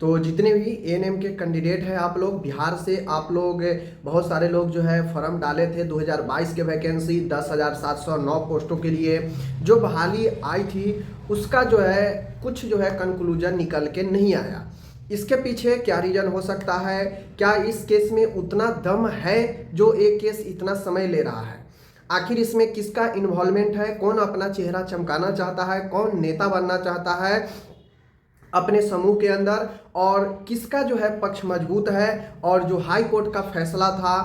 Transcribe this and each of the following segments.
तो जितने भी एएनएम के कैंडिडेट हैं आप लोग बिहार से, आप लोग बहुत सारे लोग जो है फॉर्म डाले थे 2022 के वैकेंसी 10,709 पोस्टों के लिए जो बहाली आई थी, उसका जो है कुछ जो है कंक्लूजन निकल के नहीं आया। इसके पीछे क्या रीज़न हो सकता है? क्या इस केस में उतना दम है जो एक केस इतना समय ले रहा है? आखिर इसमें किसका इन्वॉल्वमेंट है? कौन अपना चेहरा चमकाना चाहता है? कौन नेता बनना चाहता है अपने समूह के अंदर? और किसका जो है पक्ष मजबूत है? और जो हाई कोर्ट का फैसला था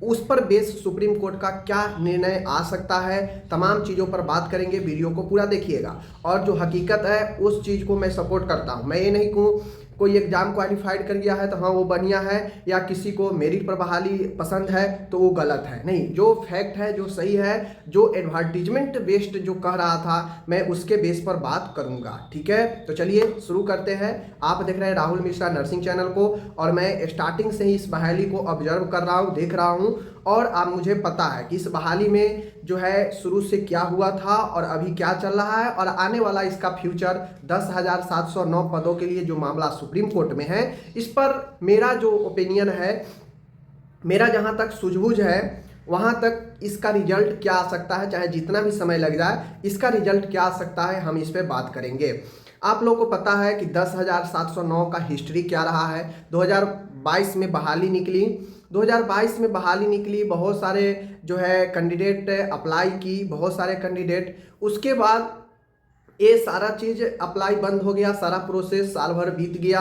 उस पर बेस सुप्रीम कोर्ट का क्या निर्णय आ सकता है? तमाम चीज़ों पर बात करेंगे, वीडियो को पूरा देखिएगा। और जो हकीकत है उस चीज़ को मैं सपोर्ट करता हूँ। मैं ये नहीं कहूँ कोई एग्जाम क्वालिफाइड कर गया है तो हाँ वो बढ़िया है, या किसी को मेरिट पर बहाली पसंद है तो वो गलत है। नहीं, जो फैक्ट है, जो सही है, जो एडवर्टीजमेंट बेस्ड जो कह रहा था मैं उसके बेस पर बात करूंगा। ठीक है, तो चलिए शुरू करते हैं। आप देख रहे हैं राहुल मिश्रा नर्सिंग चैनल को, और मैं स्टार्टिंग से ही इस बहाली को ऑब्जर्व कर रहा हूँ, देख रहा हूँ। और अब मुझे पता है कि इस बहाली में जो है शुरू से क्या हुआ था और अभी क्या चल रहा है, और आने वाला इसका फ्यूचर 10,709 पदों के लिए जो मामला सुप्रीम कोर्ट में है, इस पर मेरा जो ओपिनियन है, मेरा जहां तक सूझबूझ है वहां तक इसका रिजल्ट क्या आ सकता है, चाहे जितना भी समय लग जाए, इसका रिजल्ट क्या आ सकता है, हम इस पर बात करेंगे। आप लोगों को पता है कि 10,709 का हिस्ट्री क्या रहा है। 2022 में बहाली निकली, 2022 में बहाली निकली, बहुत सारे जो है कैंडिडेट अप्लाई की, बहुत सारे कैंडिडेट, उसके बाद ये सारा चीज़ अप्लाई बंद हो गया, सारा प्रोसेस साल भर बीत गया।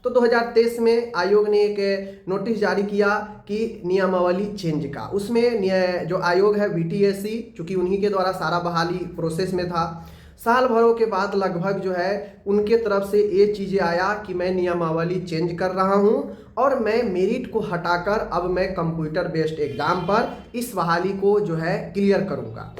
तो 2023 में आयोग ने एक नोटिस जारी किया कि नियमावली चेंज का। उसमें जो आयोग है बीटीएससी, चूँकि उन्हीं के द्वारा सारा बहाली प्रोसेस में था, साल भरों के बाद लगभग जो है उनके तरफ से ये चीज़ें आया कि मैं नियमावली चेंज कर रहा हूँ और मैं मेरिट को हटाकर अब मैं कंप्यूटर बेस्ड एग्जाम पर इस बहाली को जो है क्लियर करूँगा।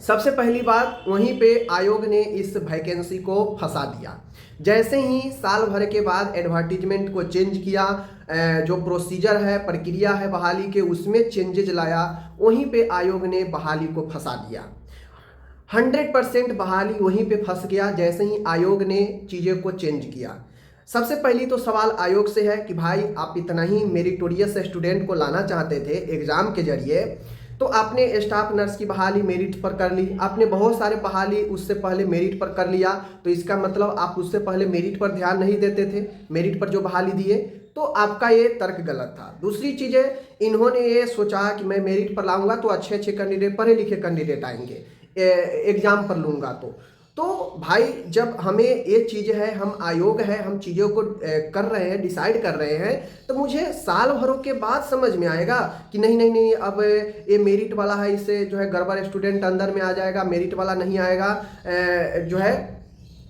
सबसे पहली बात, वहीं पे आयोग ने इस वैकेंसी को फंसा दिया। जैसे ही साल भर के बाद एडवर्टीजमेंट को चेंज किया, जो प्रोसीजर है, प्रक्रिया है बहाली के, उसमें चेंजेज लाया, वहीं पे आयोग ने बहाली को फंसा दिया। 100% बहाली वहीं पे फंस गया जैसे ही आयोग ने चीज़ें को चेंज किया। सबसे पहली तो सवाल आयोग से है कि भाई आप इतना ही मेरिटोरियस स्टूडेंट को लाना चाहते थे एग्ज़ाम के जरिए, तो आपने स्टाफ नर्स की बहाली मेरिट पर कर ली, आपने बहुत सारे बहाली उससे पहले मेरिट पर कर लिया, तो इसका मतलब आप उससे पहले मेरिट पर ध्यान नहीं देते थे, मेरिट पर जो बहाली दिए, तो आपका ये तर्क गलत था। दूसरी चीज़ें, इन्होंने ये सोचा कि मैं मेरिट पर लाऊंगा तो अच्छे अच्छे कैंडिडेट, पढ़े लिखे कैंडिडेट आएंगे, एग्जाम पर लूँगा तो भाई जब हमें ये चीज़ है, हम आयोग है, हम चीज़ों को कर रहे हैं, डिसाइड कर रहे हैं, तो मुझे साल भरों के बाद समझ में आएगा कि नहीं नहीं नहीं अब ये मेरिट वाला है, इससे जो है गड़बड़ स्टूडेंट अंदर में आ जाएगा, मेरिट वाला नहीं आएगा, जो है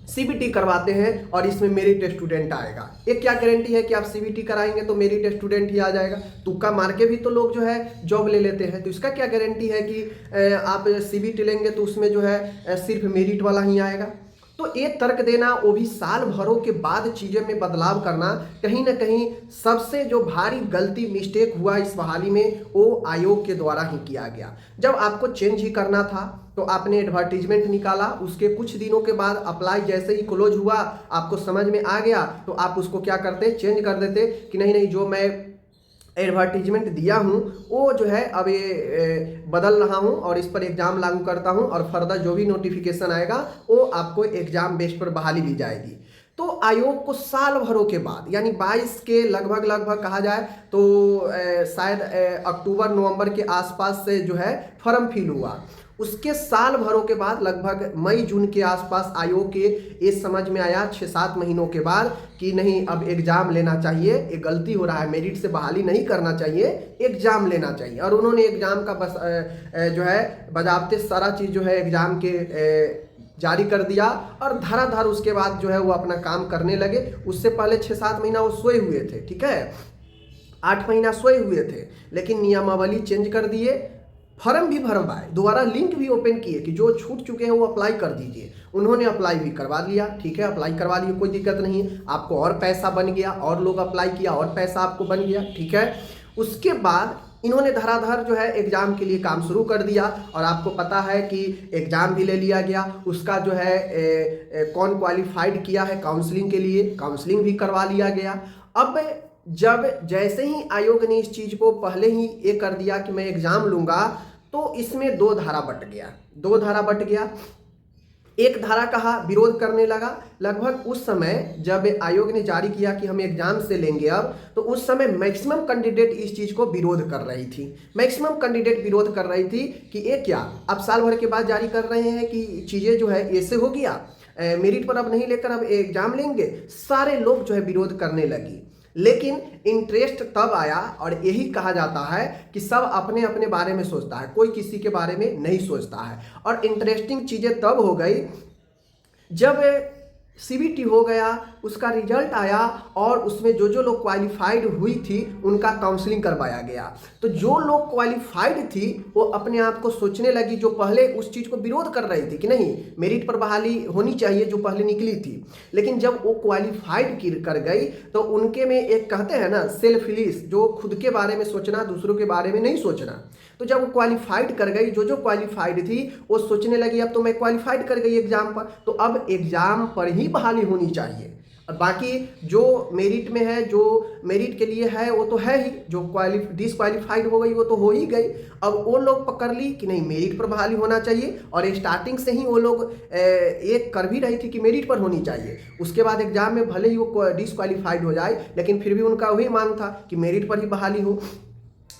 सीबीटी करवाते हैं और इसमें मेरिट स्टूडेंट आएगा। एक क्या गारंटी है कि आप सीबीटी कराएंगे तो मेरिट स्टूडेंट ही आ जाएगा? तुक्का मार के भी तो लोग जो है जॉब ले लेते हैं, तो इसका क्या गारंटी है कि आप सीबीटी लेंगे तो उसमें जो है सिर्फ मेरिट वाला ही आएगा? तो ये तर्क देना, वो भी साल भरों के बाद चीज़ें में बदलाव करना, कहीं ना कहीं सबसे जो भारी गलती मिस्टेक हुआ इस बहाली में वो आयोग के द्वारा ही किया गया। जब आपको चेंज ही करना था तो आपने एडवर्टीजमेंट निकाला, उसके कुछ दिनों के बाद अप्लाई जैसे ही क्लोज हुआ, आपको समझ में आ गया तो आप उसको क्या करते, चेंज कर देते कि नहीं नहीं जो मैं एडवर्टीजमेंट दिया हूँ वो जो है अब ये बदल रहा हूँ और इस पर एग्ज़ाम लागू करता हूँ, और फर्दर जो भी नोटिफिकेशन आएगा वो आपको एग्ज़ाम बेस पर बहाली दी जाएगी। तो आयोग को साल भरों के बाद, यानी 22 के लगभग कहा जाए तो शायद अक्टूबर नवंबर के आसपास से जो है फॉर्म फिल हुआ, उसके साल भरों के बाद लगभग मई जून के आसपास आयोग के ये समझ में आया 6-7 महीनों के बाद कि नहीं अब एग्ज़ाम लेना चाहिए, ये गलती हो रहा है, मेरिट से बहाली नहीं करना चाहिए, एग्ज़ाम लेना चाहिए। और उन्होंने एग्ज़ाम का बस जो है बजाबते सारा चीज़ जो है एग्ज़ाम के जारी कर दिया और धड़ाधड़ उसके बाद जो है वो अपना काम करने लगे। उससे पहले 6-7 महीना वो सोए हुए थे, ठीक है, 8 महीना सोए हुए थे, लेकिन नियमावली चेंज कर दिए, फॉर्म भी भरवाए, दोबारा लिंक भी ओपन किए कि जो छूट चुके हैं वो अप्लाई कर दीजिए। उन्होंने अप्लाई भी करवा लिया, ठीक है, अप्लाई करवा लिए, कोई दिक्कत नहीं है, आपको और पैसा बन गया, और लोग अप्लाई किया और पैसा आपको बन गया, ठीक है। उसके बाद इन्होंने धड़ाधड़ जो है एग्ज़ाम के लिए काम शुरू कर दिया और आपको पता है कि एग्ज़ाम भी ले लिया गया, उसका जो है कौन क्वालिफाइड किया है काउंसलिंग के लिए, काउंसलिंग भी करवा लिया गया। अब जब जैसे ही आयोग ने इस चीज़ को पहले ही ये कर दिया कि मैं एग्ज़ाम लूँगा, तो इसमें दो धारा बट गया। एक धारा कहा विरोध करने लगा। लगभग उस समय जब आयोग ने जारी किया कि हम एग्जाम से लेंगे अब, तो उस समय मैक्सिमम कैंडिडेट इस चीज़ को विरोध कर रही थी। मैक्सिमम कैंडिडेट विरोध कर रही थी कि ये क्या, अब साल भर के बाद जारी कर रहे हैं कि चीज़ें जो है ऐसे हो गया, मेरिट पर अब नहीं लेकर अब एग्जाम लेंगे। सारे लोग जो है विरोध करने लगी। लेकिन इंटरेस्ट तब आया, और यही कहा जाता है कि सब अपने अपने बारे में सोचता है, कोई किसी के बारे में नहीं सोचता है। और इंटरेस्टिंग चीज़ें तब हो गई जब सीबीटी हो गया, उसका रिजल्ट आया और उसमें जो जो लोग क्वालिफाइड हुई थी उनका काउंसलिंग करवाया गया। तो जो लोग क्वालिफाइड थी वो अपने आप को सोचने लगी, जो पहले उस चीज़ को विरोध कर रही थी कि नहीं मेरिट पर बहाली होनी चाहिए जो पहले निकली थी, लेकिन जब वो क्वालिफाइड कर गई तो उनके में एक कहते हैं ना सेल्फिश, जो खुद के बारे में सोचना, दूसरों के बारे में नहीं सोचना। तो जब वो क्वालिफाइड कर गई, जो जो क्वालिफाइड थी वो सोचने लगी अब तो मैं क्वालिफाइड कर गई एग्जाम पर, तो अब एग्जाम पर ही बहाली होनी चाहिए। और बाकी जो मेरिट में है, जो मेरिट के लिए है वो तो है ही, जो डिसक्वालीफाइड हो गई वो तो हो ही गई। अब वो लोग पकड़ ली कि नहीं मेरिट पर बहाली होना चाहिए, और स्टार्टिंग से ही वो लोग एक कर भी रही थी कि मेरिट पर होनी चाहिए। उसके बाद एग्जाम में भले ही वो डिसक्वालीफाइड हो जाए, लेकिन फिर भी उनका वही मांग था कि मेरिट पर ही बहाली हो।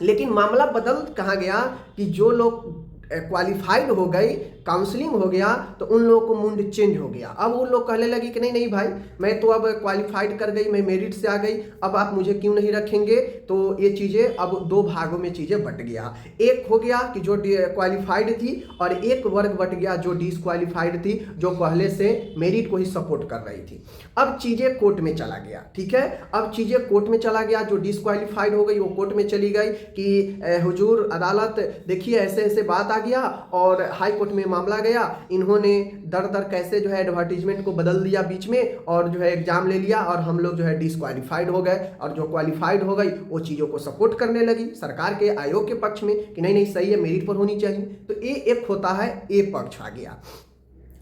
लेकिन मामला बदल कहाँ गया कि जो लोग क्वालिफाइड हो गई, काउंसलिंग हो गया, तो उन लोगों को मूड चेंज हो गया। अब वो लोग कहने लगी कि नहीं नहीं भाई, मैं तो अब क्वालिफाइड कर गई, मैं मेरिट से आ गई, अब आप मुझे क्यों नहीं रखेंगे। तो ये चीज़ें अब दो भागों में चीज़ें बट गया। एक हो गया कि जो क्वालिफाइड थी, और एक वर्ग बट गया जो डिसक्वालीफाइड थी, जो पहले से मेरिट को ही सपोर्ट कर रही थी। अब चीज़ें कोर्ट में चला गया, ठीक है, अब चीज़ें कोर्ट में चला गया। जो डिसक्वालीफाइड हो गई वो कोर्ट में चली गई कि हुजूर अदालत देखिए ऐसे ऐसे बात आ गया, और हाई कोर्ट में मामला गया। इन्होंने दर दर कैसे जो है एडवर्टीजमेंट को बदल दिया बीच में, और जो है एग्जाम ले लिया, और हम लोग जो है डिसक्वालीफाइड हो गए। और जो क्वालिफाइड हो गई वो चीज़ों को सपोर्ट करने लगी सरकार के आयोग के पक्ष में कि नहीं नहीं सही है, मेरिट पर होनी चाहिए। तो ये एक होता है, ए पक्ष आ गया।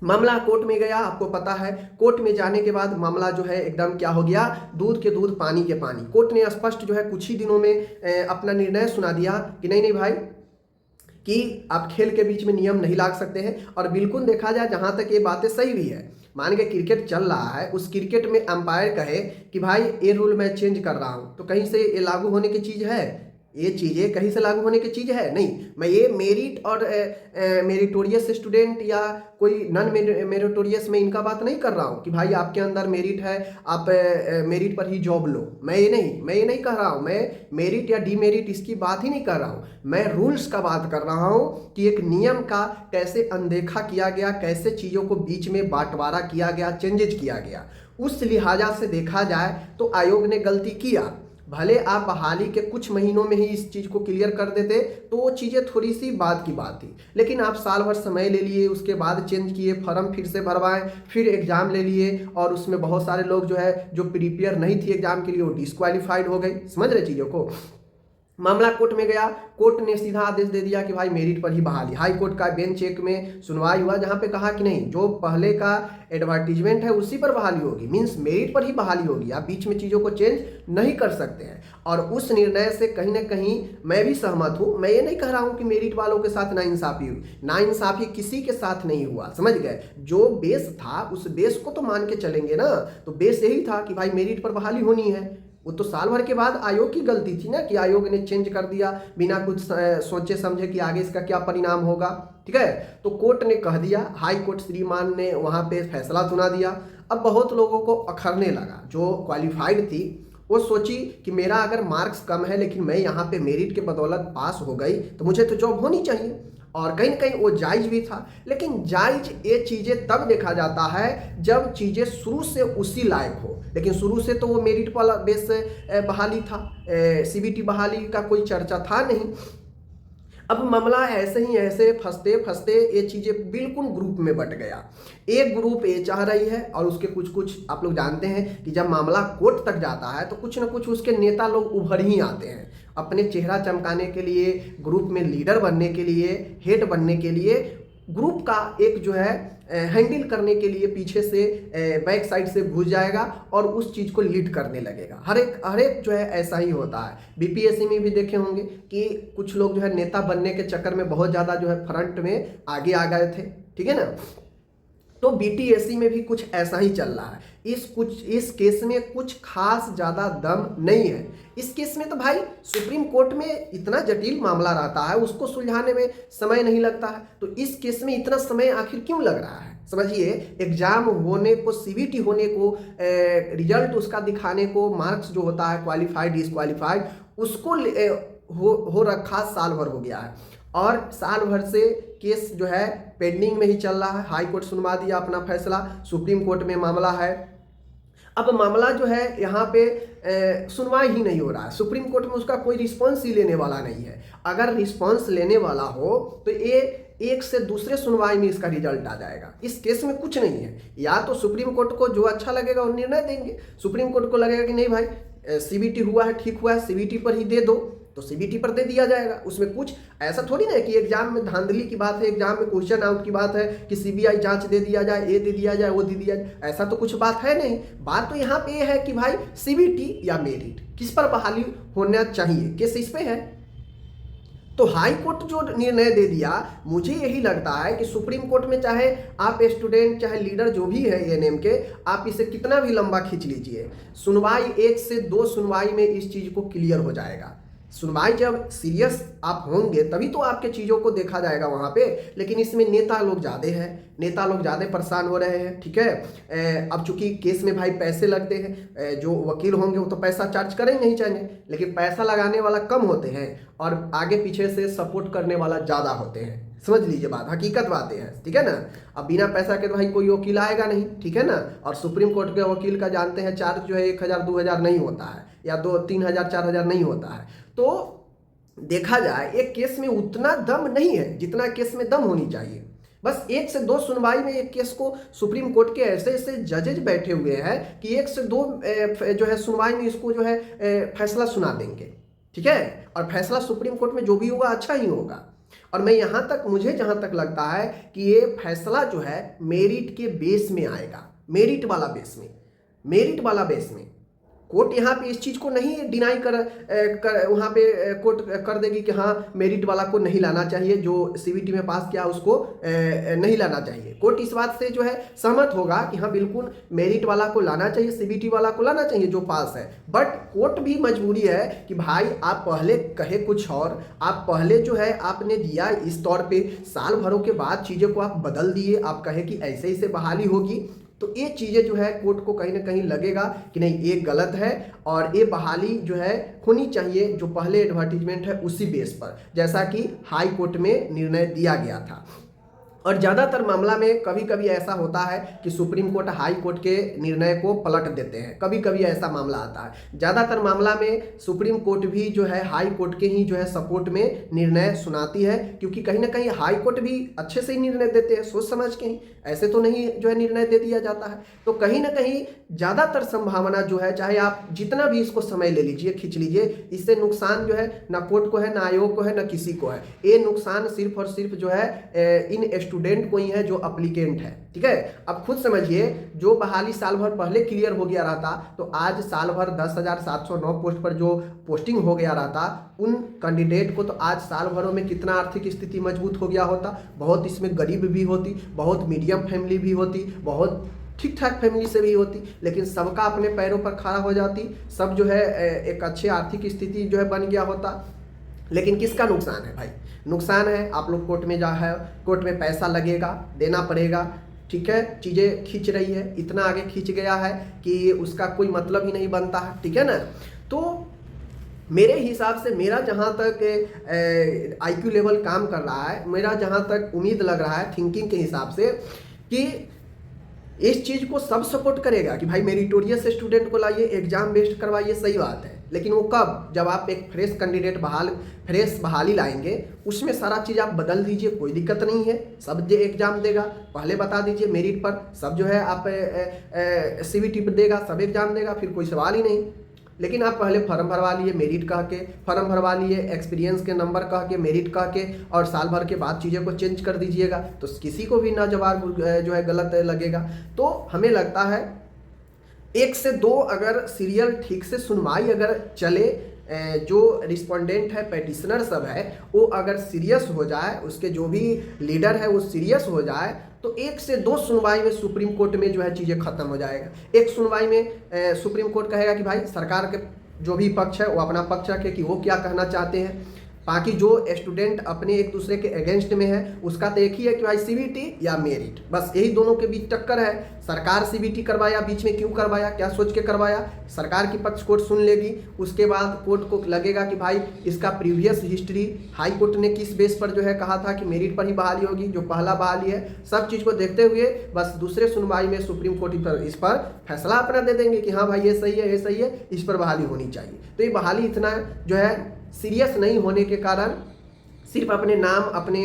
मामला कोर्ट में गया, आपको पता है कोर्ट में जाने के बाद मामला जो है एकदम क्या हो गया, दूध के दूध पानी के पानी। कोर्ट ने स्पष्ट जो है कुछ ही दिनों में अपना निर्णय सुना दिया कि नहीं नहीं भाई, कि आप खेल के बीच में नियम नहीं ला सकते हैं। और बिल्कुल देखा जाए जहाँ तक ये बातें सही भी है, मान के क्रिकेट चल रहा है, उस क्रिकेट में अंपायर कहे कि भाई ये रूल मैं चेंज कर रहा हूँ, तो कहीं से ये लागू होने की चीज़ है? ये चीज़ें कहीं से लागू होने की चीज़ है नहीं। मैं ये मेरिट और मेरिटोरियस स्टूडेंट या कोई नॉन मेरिटोरियस में इनका बात नहीं कर रहा हूँ कि भाई आपके अंदर मेरिट है, आप मेरिट पर ही जॉब लो। मैं ये नहीं कह रहा हूँ, मैं मेरिट या डीमेरिट इसकी बात ही नहीं कर रहा हूँ। मैं रूल्स का बात कर रहा हूँ कि एक नियम का कैसे अनदेखा किया गया, कैसे चीज़ों को बीच में बांटवारा किया गया, चेंजेज किया गया। उस लिहाजा से देखा जाए तो आयोग ने गलती किया। भले आप बहाली के कुछ महीनों में ही इस चीज़ को क्लियर कर देते तो वो चीज़ें थोड़ी सी बात की बात थी, लेकिन आप साल भर समय ले लिए, उसके बाद चेंज किए, फॉर्म फिर से भरवाएं, फिर एग्ज़ाम ले लिए, और उसमें बहुत सारे लोग जो है जो प्रिपेयर नहीं थी एग्ज़ाम के लिए वो डिसक्वालीफाइड हो गए। समझ रहे चीज़ों को। मामला कोर्ट में गया, कोर्ट ने सीधा आदेश दे दिया कि भाई मेरिट पर ही बहाली। हाई कोर्ट का बेंच एक में सुनवाई हुआ जहां पे कहा कि नहीं, जो पहले का एडवर्टीजमेंट है उसी पर बहाली होगी, मींस मेरिट पर ही बहाली होगी, आप बीच में चीज़ों को चेंज नहीं कर सकते हैं। और उस निर्णय से कहीं ना कहीं मैं भी सहमत हूँ। मैं ये नहीं कह रहा हूँ कि मेरिट वालों के साथ नाइंसाफ़ी हुई, नाइंसाफ़ी किसी के साथ नहीं हुआ, समझ गए। जो बेस था उस बेस को तो मान के चलेंगे ना, तो बेस यही था कि भाई मेरिट पर बहाली होनी है। वो तो साल भर के बाद आयोग की गलती थी ना कि आयोग ने चेंज कर दिया बिना कुछ सोचे समझे कि आगे इसका क्या परिणाम होगा, ठीक है। तो कोर्ट ने कह दिया, हाई कोर्ट श्रीमान ने वहाँ पे फैसला सुना दिया। अब बहुत लोगों को अखरने लगा, जो क्वालिफाइड थी वो सोची कि मेरा अगर मार्क्स कम है लेकिन मैं यहाँ पे मेरिट के बदौलत पास हो गई तो मुझे तो जॉब होनी चाहिए, और कहीं ना कहीं वो जायज़ भी था। लेकिन जायज़ ये चीज़ें तब देखा जाता है जब चीज़ें शुरू से उसी लायक हो, लेकिन शुरू से तो वो मेरिट वाला बेस बहाली था, सीबीटी बहाली का कोई चर्चा था नहीं। अब मामला ऐसे ही ऐसे फंसते फंसते ये चीज़ें बिल्कुल ग्रुप में बट गया। एक ग्रुप ये चाह रही है, और उसके कुछ आप लोग जानते हैं कि जब मामला कोर्ट तक जाता है तो कुछ ना कुछ उसके नेता लोग उभर ही आते हैं, अपने चेहरा चमकाने के लिए, ग्रुप में लीडर बनने के लिए, हेड बनने के लिए, ग्रुप का एक जो है हैंडल करने के लिए पीछे से बैक साइड से घुस जाएगा और उस चीज़ को लीड करने लगेगा। हर एक जो है ऐसा ही होता है। बीपीएससी में भी देखे होंगे कि कुछ लोग जो है नेता बनने के चक्कर में बहुत ज़्यादा जो है फ्रंट में आगे आ गए थे, ठीक है ना। तो बीटीएससी में भी कुछ ऐसा ही चल रहा है। इस केस में कुछ खास ज़्यादा दम नहीं है। इस केस में तो भाई सुप्रीम कोर्ट में इतना जटिल मामला रहता है, उसको सुलझाने में समय नहीं लगता है। तो इस केस में इतना समय आखिर क्यों लग रहा है? समझिए, एग्जाम होने को, सीबीटी होने को, रिजल्ट उसका दिखाने को, मार्क्स जो होता है क्वालिफाइड डिसक्वालिफाइड, उसको हो रखा साल भर हो गया है और साल भर से केस जो है पेंडिंग में ही चल रहा है। हाई कोर्ट सुनवा दिया अपना फैसला, सुप्रीम कोर्ट में मामला है। अब मामला जो है यहाँ पे सुनवाई ही नहीं हो रहा है। सुप्रीम कोर्ट में उसका कोई रिस्पॉन्स ही लेने वाला नहीं है। अगर रिस्पॉन्स लेने वाला हो तो ये एक से दूसरे सुनवाई में इसका रिजल्ट आ जाएगा। इस केस में कुछ नहीं है। या तो सुप्रीम कोर्ट को जो अच्छा लगेगा वो निर्णय देंगे। सुप्रीम कोर्ट को लगेगा कि नहीं भाई सीबीटी हुआ है, ठीक हुआ है, सीबीटी पर ही दे दो, तो सीबीटी पर दे दिया जाएगा। उसमें कुछ ऐसा थोड़ी ना है कि एग्जाम में धांधली की बात है, एग्जाम में क्वेश्चन आउट की बात है कि सीबीआई जांच दे दिया जाए, ये दे दिया जाए, वो दे दिया जाए, ऐसा तो कुछ बात है नहीं। बात तो यहाँ पे ये है कि भाई सीबीटी या मेरिट किस पर बहाली होना चाहिए, केस इस पे है। तो हाई कोर्ट जो निर्णय दे दिया, मुझे यही लगता है कि सुप्रीम कोर्ट में चाहे आप स्टूडेंट चाहे लीडर जो भी है एएनएम के, आप इसे कितना भी लंबा खींच लीजिए, सुनवाई 1 से 2 सुनवाई में इस चीज को क्लियर हो जाएगा। सुनवाई जब सीरियस आप होंगे तभी तो आपके चीज़ों को देखा जाएगा वहाँ पे। लेकिन इसमें नेता लोग ज़्यादा हैं, नेता लोग ज़्यादा परेशान हो रहे हैं, ठीक है। अब चूंकि केस में भाई पैसे लगते हैं, जो वकील होंगे वो तो पैसा चार्ज करेंगे ही चाहेंगे, लेकिन पैसा लगाने वाला कम होते हैं और आगे पीछे से सपोर्ट करने वाला ज़्यादा होते हैं। समझ लीजिए बात, हकीकत बातें हैं, ठीक है ना। अब बिना पैसा के तो भाई कोई वकील आएगा नहीं, ठीक है ना। और सुप्रीम कोर्ट के वकील का जानते हैं चार्ज जो है 1000 2000 नहीं होता है, या 2-3000 4000 नहीं होता है। तो देखा जाए एक केस में उतना दम नहीं है जितना केस में दम होनी चाहिए। बस 1 से 2 सुनवाई में एक केस को सुप्रीम कोर्ट के ऐसे ऐसे जजेज बैठे हुए हैं कि 1 से 2 जो है सुनवाई में इसको जो है फैसला सुना देंगे, ठीक है। और फैसला सुप्रीम कोर्ट में जो भी होगा अच्छा ही होगा। और मैं मुझे जहां तक लगता है कि ये फैसला जो है मेरिट के बेस में आएगा, मेरिट वाला बेस में। कोर्ट यहाँ पे इस चीज़ को नहीं डिनाई कर वहाँ पे कोर्ट कर देगी कि हाँ मेरिट वाला को नहीं लाना चाहिए, जो सीबीटी में पास किया उसको नहीं लाना चाहिए। कोर्ट इस बात से जो है सहमत होगा कि हाँ बिल्कुल मेरिट वाला को लाना चाहिए, सीबीटी वाला को लाना चाहिए जो पास है। बट कोर्ट भी मजबूरी है कि भाई आप पहले कहे कुछ और, आप पहले जो है आपने दिया इस तौर पर, साल भरों के बाद चीज़ों को आप बदल दिए, आप कहे कि ऐसे ही से बहाली होगी। तो ये चीज़ें जो है कोर्ट को कहीं ना कहीं लगेगा कि नहीं ये गलत है और ये बहाली जो है होनी चाहिए जो पहले एडवर्टीजमेंट है उसी बेस पर, जैसा कि हाई कोर्ट में निर्णय दिया गया था। और ज़्यादातर मामला में कभी कभी ऐसा होता है कि सुप्रीम कोर्ट हाई कोर्ट के निर्णय को पलट देते हैं, कभी कभी ऐसा मामला आता है। ज़्यादातर मामला में सुप्रीम कोर्ट भी जो है हाई कोर्ट के ही जो है सपोर्ट में निर्णय सुनाती है, क्योंकि कहीं ना कहीं हाई कोर्ट भी अच्छे से ही निर्णय देते हैं, सोच समझ के ही, ऐसे तो नहीं जो है निर्णय दे दिया जाता है। तो कहीं ना कहीं ज़्यादातर संभावना जो है, चाहे आप जितना भी इसको समय ले लीजिए, खींच लीजिए, इससे नुकसान जो है ना कोर्ट को है, ना आयोग को है, ना किसी को है। ये नुकसान सिर्फ और सिर्फ जो है इन स्टूडेंट को ही है जो अप्लीकेंट है, ठीक है। अब खुद समझिए, जो बहाली साल भर पहले क्लियर हो गया रहता तो आज साल भर 10,709 पोस्ट पर जो पोस्टिंग हो गया रहता, उन कैंडिडेट को तो आज साल भरों में कितना आर्थिक स्थिति मजबूत हो गया होता। बहुत इसमें गरीब भी होती, बहुत मीडियम फैमिली भी होती, बहुत ठीक ठाक फैमिली से भी होती, लेकिन सबका अपने पैरों पर खड़ा हो जाती, सब जो है एक अच्छे आर्थिक स्थिति जो है बन गया होता। लेकिन किसका नुकसान है भाई? नुकसान है आप लोग कोर्ट में जा है, कोर्ट में पैसा लगेगा, देना पड़ेगा, ठीक है। चीज़ें खींच रही है, इतना आगे खींच गया है कि उसका कोई मतलब ही नहीं बनता है, ठीक है ना। तो मेरे हिसाब से, मेरा जहाँ तक आईक्यू लेवल काम कर रहा है, मेरा जहाँ तक उम्मीद लग रहा है थिंकिंग के हिसाब से, कि इस चीज़ को सब सपोर्ट करेगा कि भाई मेरिटोरियस स्टूडेंट को लाइए, एग्जाम बेस्ड करवाइए, सही बात है। लेकिन वो कब? जब आप एक फ्रेश कैंडिडेट फ्रेश बहाली लाएंगे, उसमें सारा चीज़ आप बदल दीजिए, कोई दिक्कत नहीं है। सब जो एग्जाम देगा पहले बता दीजिए मेरिट पर, सब जो है आप सीबीटी पर देगा, सब एग्जाम देगा, फिर कोई सवाल ही नहीं। लेकिन आप पहले फॉर्म भरवा लिए मेरिट कह के, फॉर्म भरवा लिए एक्सपीरियंस के नंबर कह के, मेरिट कह के, और साल भर के बाद चीज़ें को चेंज कर दीजिएगा तो किसी को भी ना जवाब जो है गलत लगेगा। तो हमें लगता है 1 से 2 अगर सीरियल ठीक से सुनवाई अगर चले, जो रिस्पोंडेंट है पेटिशनर सब है वो अगर सीरियस हो जाए, उसके जो भी लीडर है वो सीरियस हो जाए, तो 1 से 2 सुनवाई में सुप्रीम कोर्ट में जो है चीज़ें खत्म हो जाएगा। एक सुनवाई में सुप्रीम कोर्ट कहेगा कि भाई सरकार के जो भी पक्ष है वो अपना पक्ष रखे कि वो क्या कहना चाहते हैं, बाकी जो स्टूडेंट अपने एक दूसरे के अगेंस्ट में है उसका तो एक ही है कि भाई सीबीटी या मेरिट, बस यही दोनों के बीच टक्कर है। सरकार सीबीटी करवाया, बीच में क्यों करवाया, क्या सोच के करवाया, सरकार की पक्ष कोर्ट सुन लेगी, उसके बाद कोर्ट को लगेगा कि भाई इसका प्रीवियस हिस्ट्री, हाई कोर्ट ने किस बेस पर जो है कहा था कि मेरिट पर ही बहाली होगी, जो पहला बहाली है, सब चीज़ को देखते हुए बस दूसरे सुनवाई में सुप्रीम कोर्ट इस पर फैसला अपना दे देंगे कि हाँ भाई ये सही है, ये सही है, इस पर बहाली होनी चाहिए। तो ये बहाली इतना जो है सीरियस नहीं होने के कारण सिर्फ अपने नाम, अपने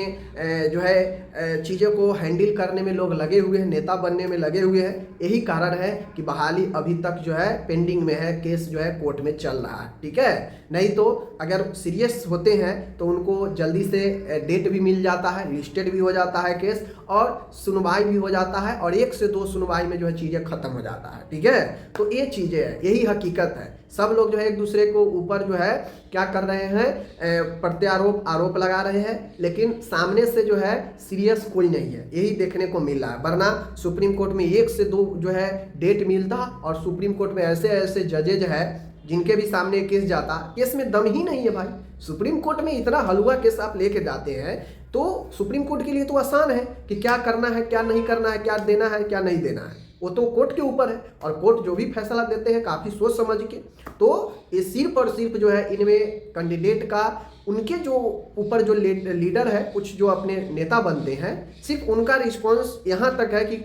जो है चीज़ों को हैंडल करने में लोग लगे हुए हैं, नेता बनने में लगे हुए हैं, यही कारण है कि बहाली अभी तक जो है पेंडिंग में है, केस जो है कोर्ट में चल रहा है। ठीक है, नहीं तो अगर सीरियस होते हैं तो उनको जल्दी से डेट भी मिल जाता है, लिस्टेड भी हो जाता है केस, और सुनवाई भी हो जाता है, और 1 से 2 सुनवाई में जो है चीज़ें खत्म हो जाता है। ठीक है, तो ये चीज़ें है, यही हकीकत है। सब लोग जो है एक दूसरे को ऊपर जो है क्या कर रहे हैं, प्रत्यारोप, आरोप लगा रहे हैं, लेकिन सामने से जो है सीरियस कोई नहीं है, यही देखने को मिल रहा है। वरना सुप्रीम कोर्ट में 1 से 2 जो है डेट मिलता, और सुप्रीम कोर्ट में ऐसे ऐसे जजेज है जिनके भी सामने केस जाता, केस में दम ही नहीं है भाई। सुप्रीम कोर्ट में इतना हलवा केस आप लेके जाते हैं तो सुप्रीम कोर्ट के लिए तो आसान है कि क्या करना है, क्या नहीं करना है, क्या देना है, क्या नहीं देना है, वो तो कोर्ट के ऊपर है, और कोर्ट जो भी फैसला देते हैं काफ़ी सोच समझ के। तो ये सिर्फ और सिर्फ जो है इनमें कैंडिडेट का, उनके जो ऊपर जो लीडर है, कुछ जो अपने नेता बनते हैं, सिर्फ उनका रिस्पॉन्स यहाँ तक है कि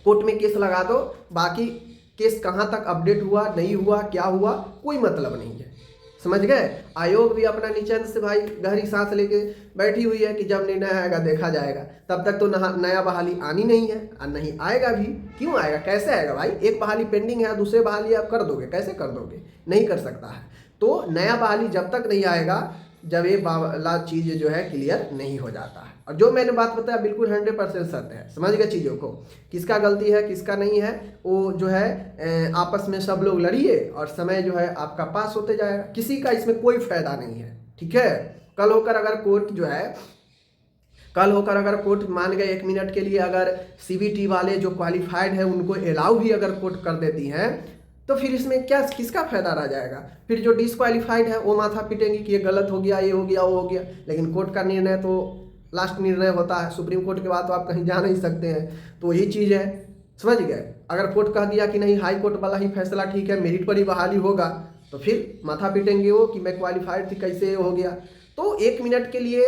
कोर्ट में केस लगा दो, बाकी केस कहाँ तक अपडेट हुआ, नहीं हुआ, क्या हुआ, कोई मतलब नहीं है। समझ गए। आयोग भी अपना नीचे से भाई गहरी सांस लेके बैठी हुई है कि जब निर्णय आएगा देखा जाएगा। तब तक तो नया बहाली आनी नहीं है, और नहीं आएगा भी। क्यों आएगा, कैसे आएगा भाई? एक बहाली पेंडिंग है, दूसरे बहाली आप कर दोगे, कैसे कर दोगे? नहीं कर सकता है। तो नया बहाली जब तक नहीं आएगा जब ये वाला चीज़ जो है क्लियर नहीं हो जाता है। और जो मैंने बात बताया बिल्कुल 100% सत्य है। समझ गए चीज़ों को, किसका गलती है किसका नहीं है, वो जो है आपस में सब लोग लड़िए और समय जो है आपका पास होते जाएगा। किसी का इसमें कोई फायदा नहीं है। ठीक है, कल होकर अगर कोर्ट मान गए 1 मिनट के लिए, अगर सीबीटी वाले जो क्वालिफाइड है उनको अलाउ भी अगर कोर्ट कर देती हैं, तो फिर इसमें क्या, किसका फायदा रह जाएगा? फिर जो डिसक्वालीफाइड है वो माथा पीटेंगे कि ये गलत हो गया, ये हो गया, वो हो गया। लेकिन कोर्ट का निर्णय तो लास्ट निर्णय होता है, सुप्रीम कोर्ट के बाद तो आप कहीं जा नहीं सकते हैं। तो यही चीज़ है, समझ गए। अगर कोर्ट कह दिया कि नहीं हाई कोर्ट वाला ही फैसला ठीक है, मेरिट पर ही बहाली होगा, तो फिर माथा पीटेंगे वो कि मैं क्वालिफाइड थी, कैसे हो गया। तो 1 मिनट के लिए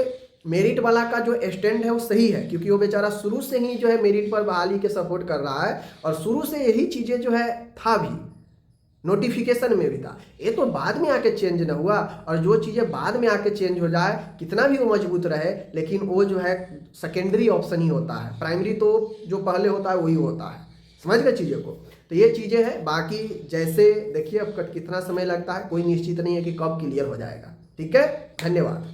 मेरिट वाला का जो स्टैंड है वो सही है, क्योंकि वो बेचारा शुरू से ही जो है मेरिट पर बहाली के सपोर्ट कर रहा है, और शुरू से यही चीज़ें जो है था भी, नोटिफिकेशन में भी था। ये तो बाद में आके चेंज न हुआ, और जो चीज़ें बाद में आके चेंज हो जाए, कितना भी वो मजबूत रहे, लेकिन वो जो है सेकेंडरी ऑप्शन ही होता है। प्राइमरी तो जो पहले होता है वही होता है। समझ गए चीज़ों को। तो ये चीज़ें हैं। बाकी जैसे देखिए अब कितना समय लगता है, कोई निश्चित नहीं है कि कब क्लियर हो जाएगा। ठीक है, धन्यवाद।